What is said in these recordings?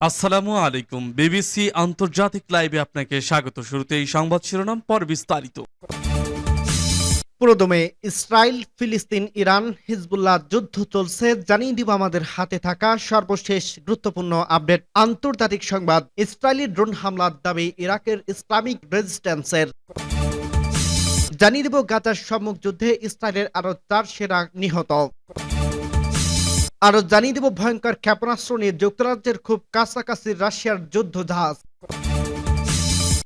আসসালামু আলাইকুম। বিবিসি আন্তর্জাতিক লাইভে আপনাকে স্বাগত। শুরুতেই সংবাদ শিরোনাম, পর বিস্তারিত। পুরোদমে ইসরায়েল, ফিলিস্তিন, ইরান, হিজবুল্লাহ যুদ্ধ চলছে, জানিয়ে দিব আমাদের হাতে থাকা সর্বশেষ গুরুত্বপূর্ণ আপডেট। আন্তর্জাতিক সংবাদ, ইসরায়েলি ড্রোন হামলার দাবি ইরাকের ইসলামিক রেজিস্ট্যান্সের। জানিয়ে দিব গাজার সম্মুখ যুদ্ধে ইসরায়েলের আরো 4 সেনা নিহত। আরো জানিয়ে দিব ভয়ঙ্কর ক্ষেপণাস্ত্র নিয়ে যুক্তরাজ্যের খুব কাছাকাছি রাশিয়ার যুদ্ধ জাহাজ।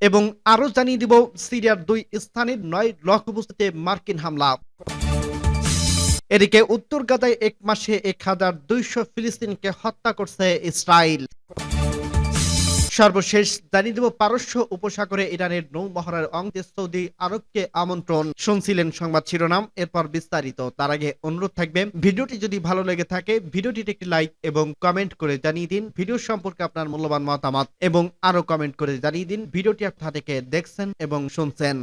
এবং আরো জানিয়ে দিব সিরিয়ার 2 স্থানের 9 লক্ষ্যবস্তুতে মার্কিন হামলা। এদিকে উত্তর গাজায় এক মাসে 1200 ফিলিস্তিনকে হত্যা করছে ইসরায়েল। সর্বশেষ জানিয়ে দেব পারস্য উপসাগরে ইরানের নৌমহড়ার অংশে সৌদি আরবকে আমন্ত্রণ। শুনছিলেন সংবাদ শিরোনাম, এরপর বিস্তারিত। তার আগে অনুরোধ থাকবে, ভিডিওটি যদি ভালো লেগে থাকে ভিডিওটিতে একটি লাইক এবং কমেন্ট করে জানিয়ে দিন ভিডিও সম্পর্কে আপনার মূল্যবান মতামত, এবং আরো কমেন্ট করে জানিয়ে দিন ভিডিওটি আপনারা থেকে দেখছেন এবং শুনছেন।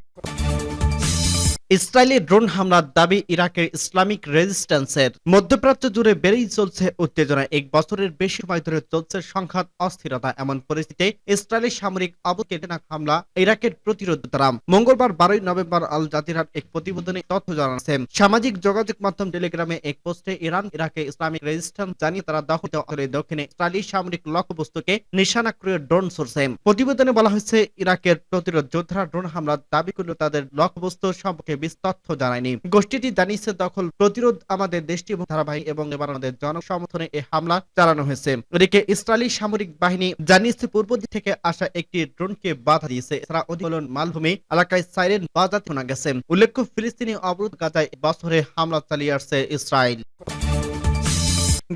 ইসরায়েলি ড্রোন হামলার দাবি ইরাকের ইসলামিক রেজিস্ট্যান্সের। মধ্যপ্রাচ্য জুড়ে বেড়েই চলছে উত্তেজনা। এক বছরের বেশি সময় ধরে চলছে সংঘাত, অস্থিরতা। এমন পরিস্থিতিতে ইসরায়েলি সামরিক অবকেটনাক হামলা ইরাকের প্রতিরোধ দ্বারা মঙ্গলবার 12 নভেম্বর আল জাজিরার এক প্রতিবেদনে তথ্য জানাচ্ছে। সামাজিক যোগাযোগ মাধ্যম টেলিগ্রামে এক পোস্টে ইরান ইরাকে ইসলামিক রেজিস্ট্যান্স জানিয়ে তারা দখলিত অঞ্চলের দক্ষিণে ইসরায়েলি সামরিক লক্ষ্যবস্তুকে নিশানা করে ড্রোন ছড়ছে। প্রতিবেদনে বলা হয়েছে, ইরাকের প্রতিরোধ যোদ্ধারা ড্রোন হামলার দাবি করলেও তাদের লক্ষ্যবস্তু সম্পর্কে তথ্য জানায়নি। গোষ্ঠীটি জানিয়েছে, দখল প্রতিরোধ আমাদের দেশটি এবং ধারাবাহিক এবং লেবাননের জনসমর্থনে এই হামলা চালানো হয়েছে। এদিকে ইসরায়েলি সামরিক বাহিনী জানিয়েছে পূর্ব দিক থেকে আসা একটি ড্রোনকে বাধা দিয়েছে। এছাড়া অধিকলন মালভূমি এলাকায় সাইরেন বাজাতে শোনা গেছে। উল্লেখ্য, ফিলিস্তিনি অবরোধ গাজায় বছরে হামলা চালিয়ে আসছে ইসরায়েল।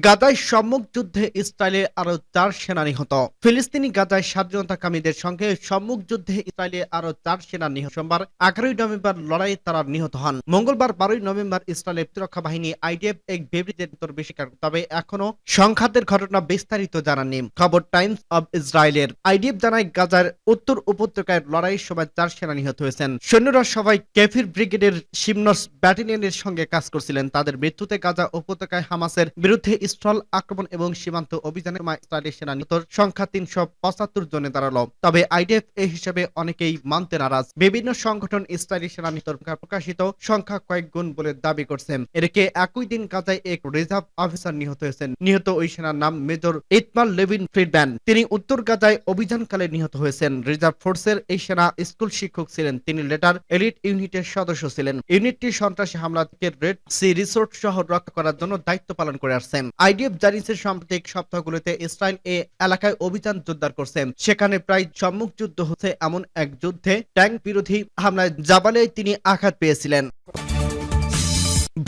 গাজায় সম্মুখ যুদ্ধে ইসরায়েলের আরো 4 সেনা নিহত। ফিলিস্তিনি গাজায় স্বাধীনতাকামীদের সঙ্গে সম্মুখ যুদ্ধে ইসরায়েলের আরো 4 সেনা নিহত। সোমবার 11 নভেম্বর লড়াইয়ে তারা নিহত হন। মঙ্গলবার 12 নভেম্বর ইসরায়েলের প্রতিরক্ষা বাহিনী আইডিএফ এক বিবৃতির ভিতর স্বীকার, তবে এখনো সংঘাতের ঘটনা বিস্তারিত জানাননি। খবর টাইমস অব ইসরায়েলের। আইডিএফ জানায়, গাজার উত্তর উপত্যকায় লড়াইয়ের সময় 4 সেনা নিহত হয়েছেন। সৈন্যরা সবাই কেফির ব্রিগেডের শিমনস ব্যাটালিয়নের সঙ্গে কাজ করছিলেন। তাদের মৃত্যুতে গাজা উপত্যকায় হামাসের বিরুদ্ধে স্থল আক্রমণ এবং সীমান্ত অভিযানের ইসরায়েলি সেনা নিহতর সংখ্যা 375 জনে দাঁড়ালো। তবে আইডিএফ এই হিসেবে অনেকেই মানতে নারাজ। বিভিন্ন সংগঠন ইসরায়েলি সেনা নিহতর প্রকাশিত সংখ্যা কয়েক গুণ বলে দাবি করছেন। এদিকে একই দিন গাজায় এক রিজার্ভ অফিসার নিহত হয়েছেন। নিহত ওই সেনার নাম মেজর ইতমার লেভিন ফ্রিডম্যান। তিনি উত্তর গাজায় অভিযানকালে নিহত হয়েছেন। রিজার্ভ ফোর্সের এই সেনা স্কুল শিক্ষক ছিলেন। তিনি লেটার এলিট ইউনিটের সদস্য ছিলেন। ইউনিটটি সন্ত্রাসী হামলা থেকে রেড সি রিসোর্ট শহর রক্ষা করার জন্য দায়িত্ব পালন করে আসছেন। আইডিএফ জানিয়েছে, সাম্প্রতিক সপ্তাহগুলোতে ইসরায়েল এ এলাকায় অভিযান জোরদার করছে। সেখানে প্রায় সম্মুখ যুদ্ধ হচ্ছে। এমন এক যুদ্ধে ট্যাঙ্ক বিরোধী হামলায় জাবালে তিনি আঘাত পেয়েছিলেন।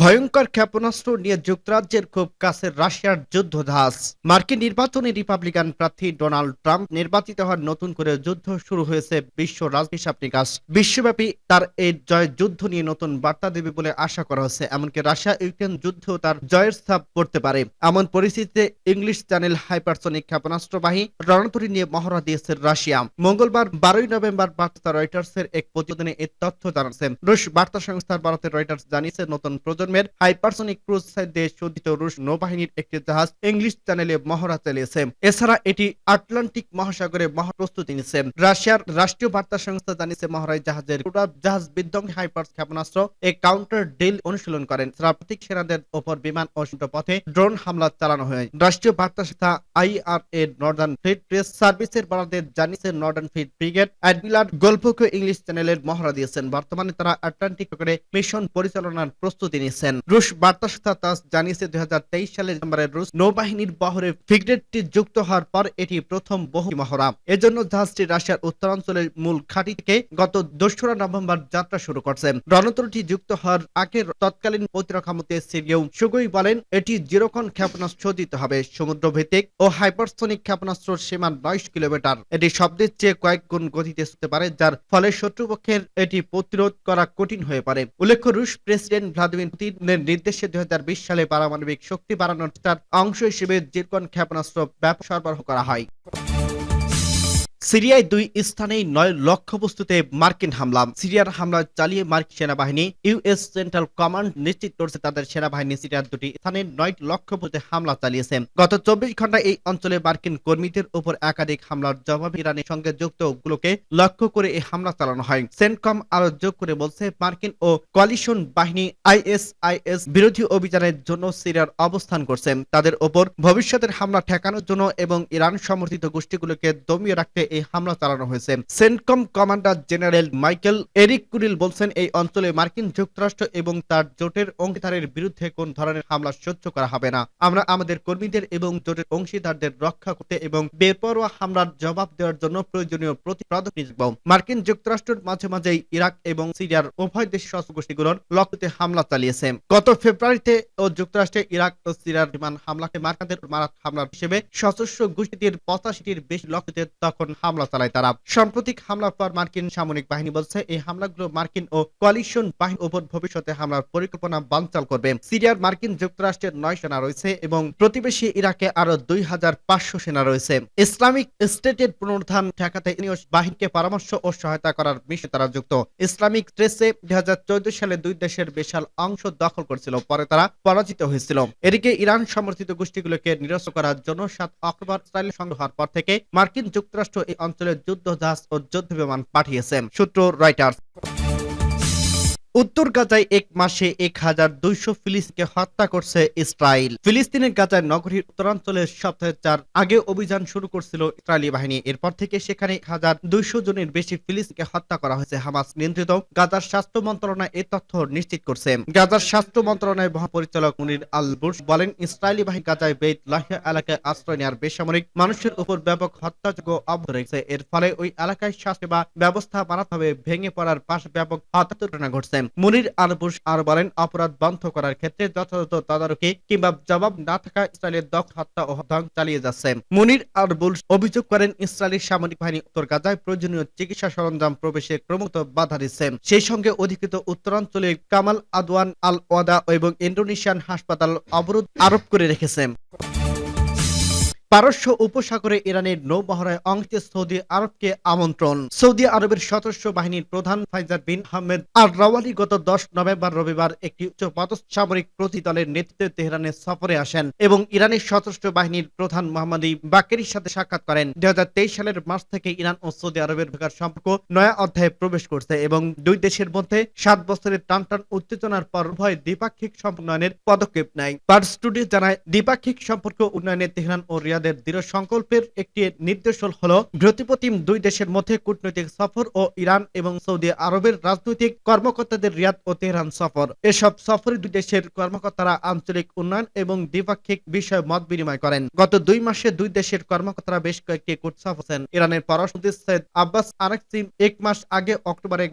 ভয়ঙ্কর ক্ষেপণাস্ত্র নিয়ে যুক্তরাজ্যের খুব কাছের রাশিয়ার যুদ্ধ জাহাজ। মার্কিন নির্বাচনে রিপাবলিকান প্রার্থী ডোনাল্ড ট্রাম্প নির্বাচিত হওয়ার নতুন করে যুদ্ধ শুরু হয়েছে। বিশ্ব রাজনীতি নিকাশ বিশ্বব্যাপী তার এই জয় যুদ্ধ নিয়ে নতুন বার্তা দেবে বলে আশা করা হচ্ছে। এমনকি রাশিয়া ইউক্রেন যুদ্ধেও তার জয়ের ছাপ পড়তে পারে। এমন পরিস্থিতিতে ইংলিশ চ্যানেল হাইপারসনিক ক্ষেপণাস্ত্রবাহী রণতরী নিয়ে মহড়া দিয়েছে রাশিয়া। মঙ্গলবার 12 নভেম্বর বার্তা রয়টার্সের এক প্রতিবেদনে এই তথ্য জানাচ্ছে। রুশ বার্তা সংস্থার বরাতে রয়টার্স জানিয়েছে, নতুন প্রজন্মের হাইপারসনিক ক্রুজ দিয়ে সজ্জিত রুশ নৌবাহিনীর একটি জাহাজ ইংলিশ চ্যানেলে মহড়া চালিয়েছে। এছাড়া এটি আটলান্টিক মহাসাগরে মহড়া প্রস্তুতি নিচ্ছে। রাশিয়ার রাষ্ট্রীয় বার্তা সংস্থা জানিয়েছে, মহড়ায় জাহাজের জাহাজ বিধ্বংসী হাইপার ক্ষেপণাস্ত্র এক কাউন্টার ড্রিল অনুশীলন করেন। প্রাকৃতিক সেনাদের ওপর বিমান ও পথে ড্রোন হামলা চালানো হয়। রাষ্ট্রীয় বার্তা সংস্থা আইআরএ নর্দার্ন ফ্লিট প্রেস সার্ভিসের বরাতে জানিয়েছে, নর্দার্ন ফ্লিট ব্রিগেড অ্যাডমিরাল গোলফোকে ইংলিশ চ্যানেলের মহড়া দিয়েছেন। বর্তমানে তারা আটলান্টিক করে মিশন পরিচালনার প্রস্তুতি নিচ্ছেন। রুশ বার্তা সংস্থা তাস জানিয়েছে, 2023 সালের ডিসেম্বরে রুশ নৌবাহিনীর বহরে ফ্রিগেটটি যুক্ত হওয়ার পর এটি প্রথম বহু মহড়া। এজন্য জাহাজটি রাশিয়ার উত্তরাঞ্চলের মূল ঘাঁটি থেকে গত 2রা নভেম্বর যাত্রা শুরু করছে। রণতরীটি যুক্ত হওয়ার আগে তৎকালীন প্রতিরক্ষা মন্ত্রী সিরিয়াউ শুগুই বলেন, এটি জিরোকন ক্ষেপণাস্ত্র দিতে হবে। সমুদ্র ভিত্তিক ও হাইপারসনিক ক্ষেপণাস্ত্রের সীমা 9 কিলোমিটার। এটি শব্দের চেয়ে কয়েক গুণ গতিতে ছুটতে পারে, যার ফলে শত্রুপক্ষের এটি প্রতিরোধ করা কঠিন হয়ে পারে। উল্লেখ্য, রুশ প্রেসিডেন্ট ভ্লাদিমির পুতিনের নির্দেশে 2020 সালে পারমাণবিক শক্তি বাড়ানোর অংশ হিসেবে জিরকন ক্ষেপণাস্ত্র ব্যাপক সরবরাহ করা হয়। সিরিয়ায় 2 স্থানেই 9 লক্ষ্যবস্তুতে মার্কিন হামলা। সিরিয়ার হামলা চালিয়ে মার্কিন সেনাবাহিনী ইউএস সেন্ট্রাল কমান্ড নিশ্চিত করছে তাদের সেনাবাহিনী সিরিয়ার 2টি স্থানে 9 লক্ষ্যবস্তুতে হামলা চালিয়েছে। গত 24 ঘন্টায় এই অঞ্চলে মার্কিন কর্মীদের উপর একাধিক হামলার জবাবে ইরানের সঙ্গে যুক্ত গুলোকে লক্ষ্য করে এই হামলা চালানো হয়। সেন্টকম আরো যোগ করে বলছে, মার্কিন ও কোয়ালিশন বাহিনী আইএসআইএস বিরোধী অভিযানের জন্য সিরিয়ার অবস্থান করছে। তাদের ওপর ভবিষ্যতের হামলা ঠেকানোর জন্য এবং ইরান সমর্থিত গোষ্ঠীগুলোকে দমিয়ে রাখতে এই হামলা চালানো হয়েছে। CENTCOM commander general Michael Eric Kuril বলছেন, এই অঞ্চলে মার্কিন যুক্তরাষ্ট্র এবং তার জোটের অংশীদারের বিরুদ্ধে কোন ধরনের হামলা সহ্য করা হবে না। আমরা আমাদের কর্মীদের এবং জোটের অংশীদারদের রক্ষা করতে এবং বেপরোয়া হামলার জবাব দেওয়ার জন্য প্রয়োজনীয় প্রতিপদক্ষেপ নিব। মার্কিন যুক্তরাষ্ট্রের মাঝে মাঝেই ইরাক এবং সিরিয়ার উভয় দেশের সশস্ত্র গোষ্ঠীগুলোর লক্ষ্যে হামলা চালিয়েছে। গত ফেব্রুয়ারিতে ও যুক্তরাষ্ট্রে ইরাক ও সিরিয়ার বিমান হামলাকে মার্কিনদের মারাত্মক হামলার হিসেবে সশস্ত্র গোষ্ঠীটির 85টির বেশি লক্ষ্যে তখন হামলা চালায় তারা। সাম্প্রতিক হামলার পর মার্কিন সামরিক বাহিনী বলছে, এই হামলাগুলো মার্কিন ও কোয়ালিশন বাহিনীর উপর ভবিষ্যতে হামলার পরিকল্পনা বানচাল করবে। সিরিয়ার মার্কিন যুক্তরাষ্ট্রের 9 সেনা রয়েছে এবং প্রতিবেশী ইরাকে আরো 2500 সেনা রয়েছে। ইসলামিক স্টেটের পুনরুত্থান ঠেকাতে বাহিনীকে পরামর্শ ও সহায়তা করার মিশনে তারা যুক্ত। ইসলামিক স্টেটে 2014 সালে 2 দেশের বিশাল অংশ দখল করেছিল, পরে তারা পরাজিত হয়েছিল। এদিকে ইরান সমর্থিত গোষ্ঠীগুলোকে নিরস্ত করার জন্য 7 অক্টোবর ইসরায়েলের সঙ্গে হওয়ার পর থেকে মার্কিন যুক্তরাষ্ট্র এই অঞ্চলে যুদ্ধ জাহাজ ও যুদ্ধ বিমান পাঠিয়েছে। সূত্র রয়টার্স। উত্তর গাজায় এক মাসে 1200 ফিলিস্তিনকে হত্যা করছে ইসরায়েল। ফিলিস্তিনের গাজার নগরীর উত্তরাঞ্চলের সপ্তাহে 4 আগে অভিযান শুরু করছিল ইসরায়েলি বাহিনী। এরপর থেকে সেখানে 1200 জনের বেশি ফিলিস্তিনকে হত্যা করা হয়েছে। হামাস নিয়ন্ত্রিত গাজার স্বাস্থ্য মন্ত্রণালয় এই তথ্য নিশ্চিত করছে। গাজার স্বাস্থ্য মন্ত্রণালয়ের মহাপরিচালক মুনির আল বুশ বলেন, ইসরায়েলি বাহিনী গাজায় বেইত লাহিয়া এলাকায় আশ্রয় নেওয়ার বেসামরিক মানুষের উপর ব্যাপক হত্যাযোগ্য অব্যাহত রয়েছে। এর ফলে ওই এলাকায় স্বাস্থ্যসেবা ব্যবস্থা মারাত্মকভাবে ভেঙে পড়ার পাশে ব্যাপক হত্যার ঘটনা ঘটছে। মুনির আল বুশ আর বলেন, অপরাধ বন্ধ করার ক্ষেত্রে যথাযথ তদারকি কিংবা জবাব না থাকা ইসরায়েলের দক্ষ হত্যা ও ধ্বংস চালিয়ে যাচ্ছে। মুনির আল বুশ অভিযোগ করেন, ইসরায়েলি সামরিক বাহিনী উত্তর গাজায় প্রয়োজনীয় চিকিৎসা সরঞ্জাম প্রবেশে ক্রমাগত বাধা দিচ্ছে। সেই সঙ্গে অধিকৃত উত্তরাঞ্চলে কামাল আদওয়ান আল ওয়াদা এবং ইন্দোনেশিয়ান হাসপাতাল অবরোধ আরোপ করে রেখেছে। পারস্য উপসাগরে ইরানের নৌবহরায় অংশে সৌদি আরবকে আমন্ত্রণ। সৌদি আরবের সশস্ত্র বাহিনীর প্রধান ফাইজার বিন আহমেদ আর রাওয়ালি গত 10 নভেম্বর রবিবার একটি উচ্চপদস্থ সামরিক প্রতিদলের নেতৃত্বে তেহরানে সফরে আসেন এবং ইরানের সশস্ত্র বাহিনীর প্রধান মোহাম্মদ বাকেরির সাথে সাক্ষাৎ করেন। 2023 সালের মার্চ থেকে ইরান ও সৌদি আরবের সম্পর্ক নয়া অধ্যায়ে প্রবেশ করছে এবং দুই দেশের মধ্যে 7 বছরের টানটান উত্তেজনার পর উভয় দ্বিপাক্ষিক সম্পর্ক উন্নয়নের পদক্ষেপ নেয়। পার্স টুডে জানায়, দ্বিপাক্ষিক সম্পর্ক উন্নয়নে তেহরান ও রিয়াদের দৃঢ় সংকল্পের একটি নির্দেশ হলো ভ্রাতৃপ্রতিম দুই দেশের মধ্যে কূটনৈতিক সফর ও ইরান এবং সৌদি আরবের রাজনৈতিক কর্মকর্তাদের রিয়াদ ও তেহরান সফর। এসব সফরে দুই দেশের কর্মকর্তারা আঞ্চলিক উন্নয়ন এবং দ্বিপাক্ষিক বিষয়ে মত বিনিময় করেন। গত 2 মাসে দুই দেশের কর্মকর্তারা বেশ কয়েকটি কূট সফর করেছেন। ইরানের পররাষ্ট্রমন্ত্রী সৈয়দ আব্বাস আরাকচি 1 মাস আগে অক্টোবরে